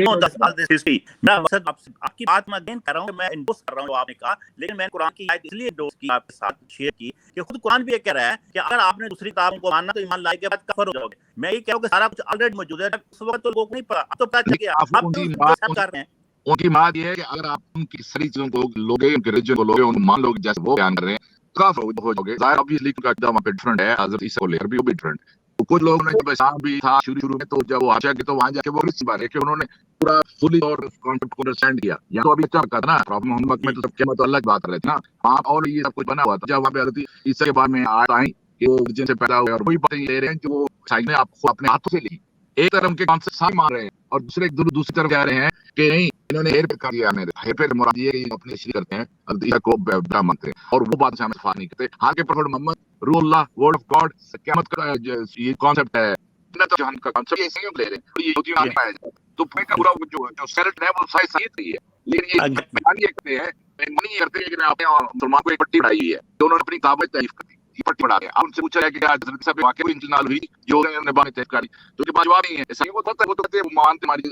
مقصد آپ کی بات میں اگین کر رہا ہوں, میں انڈوس کر رہا ہوں آپ نے کہا, لیکن میں قرآن کی آیت اس لیے انڈوس کی آپ کے ساتھ شیئر کی کہ خود قرآن بھی یہ کہہ رہا ہے کہ اگر آپ نے دوسری کتابوں کو ماننا تو ایمان لائے کے بعد کفر ہو جاؤ گے. میں یہ کہہ رہا ہوں کہ سارا کچھ آلریڈی موجود ہے, اس وقت تو لوگوں کو نہیں پتا, اب تو پتا چل گیا. آپ کر رہے ہیں ان کی بات یہ ہے کہ اگر آپ ان کی ساری چیزوں کو لوگے, ان کے ریلیجن کو لوگے, ان کو مان لو گے جیسے وہ بیان کر رہے ہیں, کافر ہو جاؤ گے. ظاہر obviously ان کا عقیدہ وہاں پہ ڈفرنٹ ہے, حضرت عیسیٰ کو لے کر بھی وہ بھی ڈفرنٹ. تو کچھ لوگوں نے جب اسلام بھی تھا شروع میں, تو جب وہ آچا کے تو وہاں جا کے وہ اس بات ہے کہ انہوں نے پورا فلی اور کانسیپٹ کو انڈرسٹینڈ کیا. یا تو ابھی اچھا رکھا تھا نا پرابلم ہم وقت میں, تو سب کے تو الگ بات رہے تھے نا وہاں, اور یہ سب کچھ بنا ہوا تھا. جب وہاں پہ حضرت عیسیٰ کے بارے میں آئیں کہ وہ جن سے پیدا ہوئے, اور وہی باتیں لے رہے ہیں جو وہ نے آپ کو اپنے ہاتھوں سے لی. ایک طرف کے کانسیپٹ سارے مان رہے ہیں, اور دوسری طرف کہہ رہے ہیں کہ نہیں انہوں نے ہیر پہ کر دیا. ہیر پہ مراد یہ کہ اپنے شریک کرتے ہیں, حضرت عیسیٰ کو برا مانتے ہیں, اور وہ بات سے ہم اتفاق نہیں کرتے. حالانکہ پروفیٹ محمد روح اللہ ورڈ آف گاڈ قیامت کا یہ کانسیپٹ ہے, جہان کا کانسیپٹ, یہ عیسائیوں کو لے رہے ہیں, اور یہ یہودیوں میں پایا جاتا ہے. تو پورا جو سیلٹ ہے وہ صحیح رہی ہے, لیکن یہ بیان یہ کرتے ہیں, من یہ کرتے ہیں کہ آپ نے مسلمان کو ایک پٹی بڑھائی ہوئی ہے جو انہوں نے اپنی کتاب میں تعریف کر دی. پٹی بڑھا دیا. ان سے پوچھا ہے کہ حضرت صاحب واقعی کوئی انتقال ہوئی جو انہوں نے بعد میں تعریف کری, تو کہ جواب نہیں ہے. عیسائیوں کو پتہ ہے, وہ تو کہتے ہیں وہ مانتے ہماری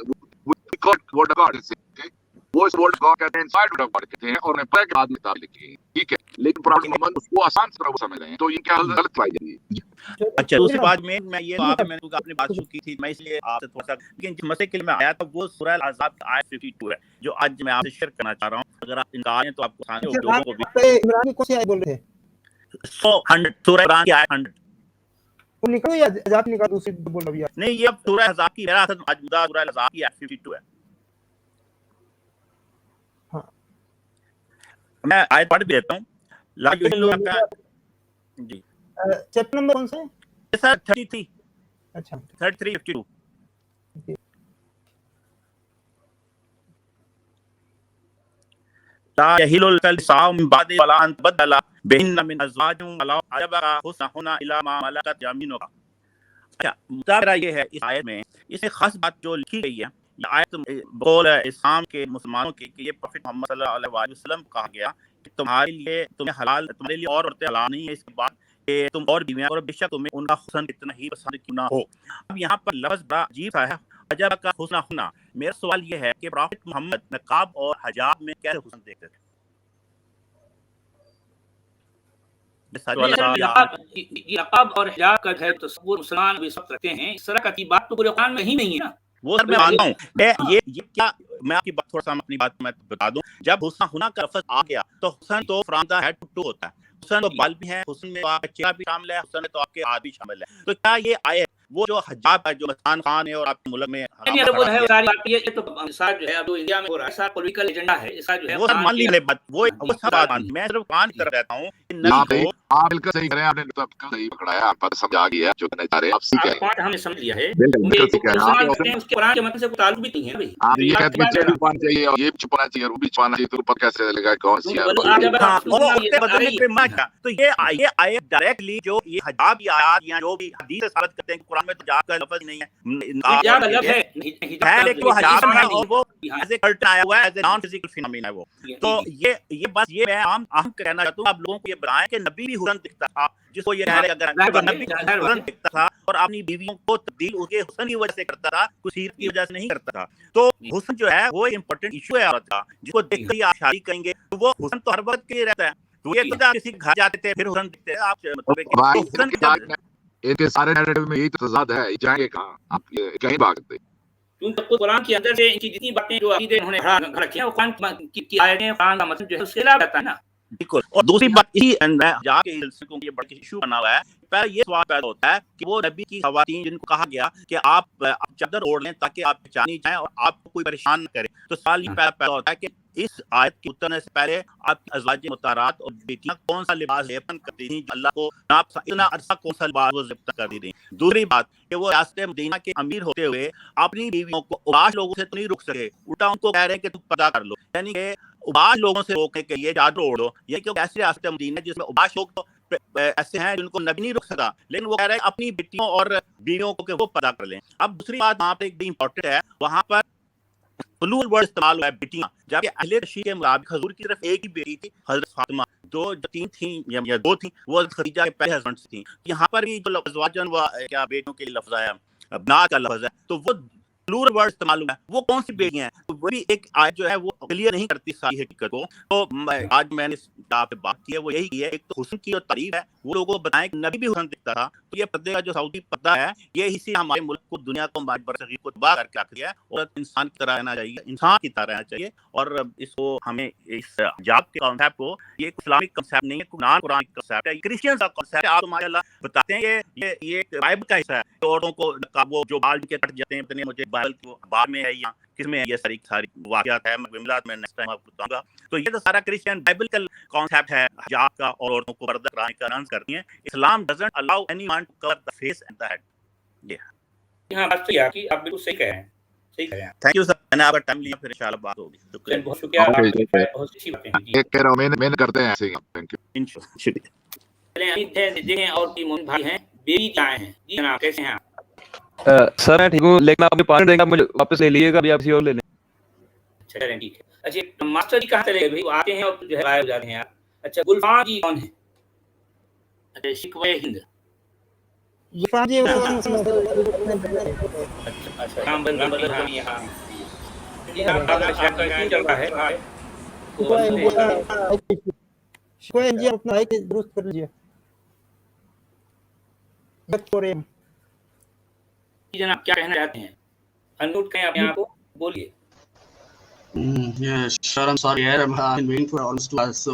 ورڈ آف گاڈ سے, وہ اس ورڈ گاڈ کہتے ہیں, انسائیڈ ورڈ آف گاڈ کہتے ہیں, اور انہیں پتہ ہے کہ بعد میں کتاب لکھی ہے, ٹھیک ہے. لیکن پرانے محمد اس کو آسان سے طرح وہ سمجھ رہے ہیں, تو ان کے غلط پائی جاتی ہے. اچھا دوسری بات میں یہ میں نے اپنی بات شروع کی تھی, میں اس لیے آپ سے تھوڑا سا, لیکن جس مسئلے کے لیے میں آیا تھا وہ سورہ الاحزاب کی آیت 52 ہے جو آج میں آپ سے شیئر کرنا چاہ رہا ہوں. اگر آپ انکار ہیں تو آپ کو لوگوں کو بھی عمران کی کون سی آیت بول رہے تھے؟ 100 سورہ عمران کی آیت 100 وہ نکلو یا احزاب نکال دوسری بول رہا ہے. نہیں, یہ اب سورہ احزاب کی میرا اصل موجودہ سورہ الاحزاب کی آیت 52 ہے. میں آیت پڑھ بھی دیتا ہوں. لا یحل جی چیپٹر نمبر کون سا ہے سر؟ 33. اچھا 33:52. لا يحل لك النساء من بعد ولا ان تبدل بهن من ازواج ولو اعجبك حسنهن الا ما ملكت يمينك. اچھا مطالعہ یہ ہے اس آیت میں, اس میں خاص بات جو لکھی گئی ہے, یہ آیت بقول اسلام کے مسلمانوں کے کہ یہ پروفیٹ محمد صلی اللہ علیہ وسلم کو کہا گیا کہ تمہارے لیے تمہیں حلال, تمہارے لیے اور عورتیں حلال نہیں ہے اس کے بعد کہ تم اور بیویاں, اور بے شک تمہیں ان کا حسن کتنا ہی پسند کیوں نہ ہو. اب یہاں پر لفظ بڑا عجیب سا ہے, عجب کا حسن ہونا. میرا سوال یہ ہے کہ پروفیٹ محمد نقاب اور حجاب میں کیسے حسن دیکھتے تھے؟ نقاب اور حجاب کا جو تصور مسلمان بھی سب رکھتے ہیں, اس طرح کی بات تو پورے قرآن میں ہی نہیں ہے نا. وہ سر میں مانتا ہوں. یہ کیا میں آپ کی بات تھوڑا سا اپنی بات میں بتا دوں. جب حسن ہونا کا لفظ آ گیا تو حسن تو from the head to toe ہوتا ہے. حسن تو بال بھی ہے, حسن میں آپ کا چہرہ بھی شامل ہے, حسن میں تو آپ کے ہاتھ بھی شامل ہے. تو کیا یہ آیت وہ جو حجاب ہے جو عمران خان ہے اور آپ کے ملک میں نہیں وہ ہے ساری بات یہ تو ساتھ جو ہے اب انڈیا میں ہو رہا ہے ساتھ پولیٹیکل ایجنڈا ہے اس کا جو ہے وہ مان لی بات وہ سب بات میں صرف قرآن کی طرف رہتا ہوں کہ نبی کو آپ بالکل صحیح کریں آپ نے صحیح پکڑایا آپ پر سمجھا گیا جو کہنا چاہ رہے ہیں آپ سیکھ گئے پوائنٹ ہم نے سمجھ لیا ہے بالکل ٹھیک ہے اس کے قرآن کے متن سے کوئی تعلق بھی نہیں ہے بھائی آپ یہ کہتے ہیں کہ چھپانا چاہیے اور یہ بھی چھپانا چاہیے اور وہ بھی چھپانا چاہیے تو اوپر کیسے لگا کون سی تو یہ آیت ڈائریکٹلی جو یہ حجاب کی آیات یا جو بھی حدیث سے ثابت کرتے ہیں کہ قرآن میں تو حجاب کا لفظ نہیں ہے لیکن وہ حجاب ہے اور وہ ایز اے کرٹن آیا ہوا ہے as a non physical phenomenon ہے وہ تو یہ بس یہ میں عام کہنا چاہتا ہوں آپ لوگوں کو یہ بتائیں کہ نبی بھی حسن دکھتا تھا جس کو یہ اگر نبی حسن دکھتا تھا اور اپنی بیویوں کو تبدیل اس کے حسن کی وجہ سے کرتا تھا کچھ سیرت کی وجہ سے نہیں کرتا تھا تو حسن جو ہے وہ امپورٹنٹ ایشو ہے عورت کا جس کو دیکھ کر آپ شادی کریں گے تو وہ حسن تو ہر وقت کے لیے رہتا ہے تو یہ تو کسی گھر جاتے تھے پھر حسن دکھتے آپ مطلب ان کے سارے نیریٹو میں یہی تضاد ہے جائیں گے کہاں آپ کہیں بھاگتے کیونکہ قرآن کے اندر سے ان کی جتنی باتیں جو عقیدے انہوں نے رکھی ہیں وہ قرآن کی آیتیں قرآن کا مطلب جو ہے اس سے لا جاتا ہے نا بالکل اور دوسری بات اسی جا کے یہ بڑا ایشو بنا ہوا ہے پہلے یہ سوال پیدا ہوتا ہے کہ وہ نبی کی خواتین جن کو کہا گیا کہ آپ چادر اوڑھ لیں تاکہ آپ پہچانی جائیں اور آپ کو کوئی پریشان نہ کرے تو سوال یہ پیدا ہوتا ہے کہ اس آیت کے اترنے سے پہلے آپ کی ازواج مطہرات اور بیٹیاں کون سا لباس زیبتن کرتی تھیں اللہ کو اتنا عرصہ کون سا لباس وہ زیبتن کرتی تھیں دوسری بات کہ وہ ریاست مدینہ کے امیر ہوتے ہوئے اپنی بیویوں کو اباش لوگوں سے تو نہیں رک سکے الٹا ان کو کہہ رہے ہیں کہ تم پردہ کر لو یعنی کہ اباش لوگوں سے روکنے کے لیے چادر اوڑھو یہ کہ ایسی ریاست مدینہ جس میں اباش لوگ تو ایسے ہیں جن کو نبی نہیں رک سکا لیکن وہ کہہ رہے ہیں اپنی بیٹیوں اور بیویوں کو کہ وہ پردہ کر لیں اب دوسری بات وہاں پہ ایک بڑی امپورٹنٹ ہے وہاں پر پلور ورڈ استعمال ہوا ہے بیٹیاں جبکہ اہل تشریح کے مطابق حضور کی طرف ایک ہی بیٹی تھی حضرت فاطمہ جو تین تھیں یا دو تھیں وہ خدیجہ کے پہلے ہسبینڈ تھیں یہاں پر بھی جو ازواجن و کیا بیٹوں کے لفظ آیا بنا کا لفظ ہے تو وہ پلور ورڈ استعمال ہوا ہے وہ کون سی بیٹیاں ہیں تو وہ بھی ایک آیت جو ہے وہ کلیئر نہیں کرتی ساری حقیقت کو تو آج میں نے آپ سے بات کی ہے وہ یہی کی ہے ایک تو حسن کی جو تعریف ہے وہ لوگوں کو بتائیں کہ نبی بھی حسن دکھتا تھا تو یہ پردے کا جو سعودی پردہ ہے یہ اسی ہمارے ملک کو دنیا کو ہمارے برصغیر کو تباہ کر کے رکھ دیا ہے اور انسان کی طرح رہنا چاہیے انسان کی طرح رہنا چاہیے اور اس کو ہمیں اس حجاب کے کانسیپٹ کو یہ ایک اسلامک کانسیپٹ نہیں ہے نان قرآن کانسیپٹ ہے کرسچن کا کانسیپٹ ہے آپ ماشاء اللہ بتاتے ہیں یہ ایک بائبل کا حصہ ہے عورتوں کو وہ جو بال کے کٹ جاتے ہیں مجھے بائبل کی بار میں ہے یا کس میں یہ ساری واقعات ہے میں نیکسٹ ٹائم آپ کو بتاؤں گا تو یہ تو سارا کرسچن بائبل کا کانسیپٹ ہے حجاب کا اور عورتوں کو پردہ کرانے کا رنس کرتی ہیں Islam doesn't allow anyone to cover the face and the head یہاں بات تو ہے آپ بالکل صحیح کہہ رہے ہیں صحیح کہہ رہے ہیں تھینک یو سر میں نے آپ کا ٹائم لیا پھر انشاءاللہ بات ہوگی شکریہ بہت شکریہ بہت اچھی باتیں یہ کہہ رہا ہوں میں کرتے ہیں ایسے ہی تھینک یو انشاءاللہ شکریہ چلیں دیکھیں اور بھی مومن بھائی ہیں بیوی کیا ہیں جی جناب کیسے ہیں آپ سر میں ٹھیک ہوں لیکن آپ پانی دیں گے مجھے واپس لے لیے گا ابھی آپ کسی اور لے لیں اچھا ٹھیک ہے اچھا ماسٹر جی کہاں چلے گئے بھائی وہ آتے ہیں اور جو ہے غائب ہو جاتے ہیں آپ اچھا گلفام جی کون ہے اچھا شکوہ ہند گلفام جی اچھا کام بند یہاں جی چل رہا ہے شکوہ جی اپنا مائک درست کر لیجیے جناب کیا کہنا چاہتے ہیں انمیوٹ کریں اپنے آپ کو بولیے Yeah, sure. I'm sorry. I've been waiting for almost 2 hours. So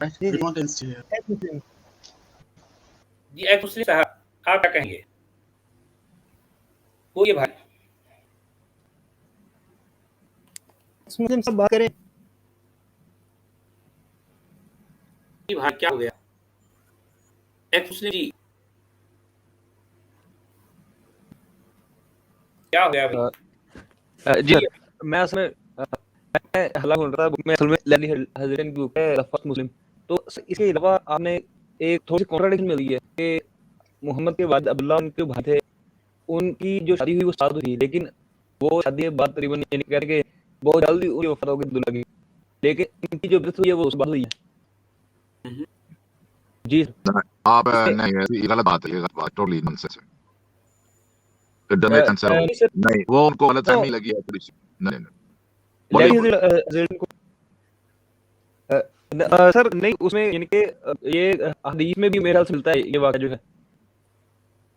Right? We want to stay here. جی ایک مسلم صاحب آپ کیا کہیں گے بولیے بھائی مسلم صاحب بات کریں جی بھائی کیا ہو گیا ایک مسلم جی کیا ہو گیا جی میں اصل میں ہلاک ہو رہا تھا میں اصل میں للی حضرین کی بک ہے لفظ مسلم تو اس کے علاوہ آپ نے ایک تھوڑی سی کانٹراڈکشن ملی ہے کہ محمد کے والد عبداللہ ان کے بھائی تھے ان کی جو شادی ہوئی وہ ساتھ ہوئی لیکن وہ شادی کے بعد تقریباً یعنی کہہ رہے کہ بہت جلدی ان کی وفات ہو گئی عبداللہ کی لیکن ان کی جو عزت ہوئی ہے وہ اس بات ہوئی ہے جی آپ نہیں یہ غلط بات ہے یہ غلط بات ٹوٹلی نانسنس ہے نہیں وہ ان کو غلط فہمی لگی ہے تھوڑی سی سر نہیں اس میں یعنی کہ یہ حدیث میں بھی میرے خیال سے ملتا ہے یہ واقعہ جو ہے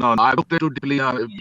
no, I looked into deeply,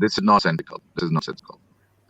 this is nonsensical, this is nonsensical।